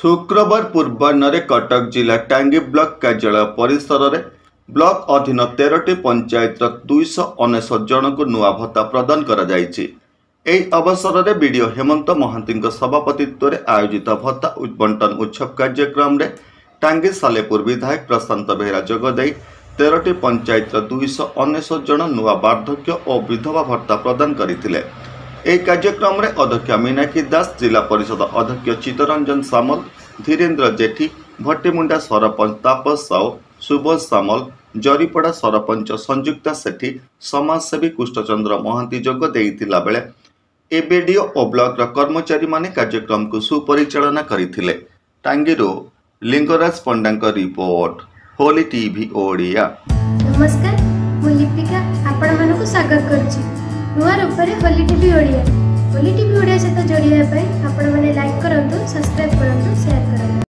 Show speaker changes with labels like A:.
A: शुक्रवार पूर्वाह्न कटक जिला टांगी ब्लॉक कार्यालय परिसर में ब्लॉक अधीन 13टी पंचायत 299 जन को नुआ भत्ता प्रदान करा जायछि। एही अवसर में बीडीओ हेमंत महांती सभापतित्व में आयोजित भत्ता बंटन उत्सव कार्यक्रम में टांगी सालेपुर विधायक प्रशांत बेहरा जोगदे 13टी पंचायत 299 जन नुआ वार्धक्य और विधवा भत्ता प्रदान करथिले। এই কার্যক্রমে অধ্যক্ষ মীনাক্ষী দাস, जिला परिषद अध्यक्ष चित्तरंजन सामल, धीरेन्द्र जेठी, भट्टीमुंडा सरपंच तापस साहू, सुबोध सामल, जरीपड़ा सरपंच संयुक्ता सेठी, समाजसेवी कृष्णचंद्र महांती जोग देइतिला बेले एबीडीओ और ब्लॉक कर्मचारी माने कार्यक्रम को सुपरिचालना करथिले। टांगीरो लिंगराज पंडांक रिपोर्ट, होली टीवी ओडिया।
B: नमस्कार, मु लिपिका आपण मानको स्वागत करछि नुआ रूपरे होली टीवी ओडिया। होली टीवी ओडिया सहित जोड़िया आपण माने लाइक करंतु, सब्सक्राइब करंतु।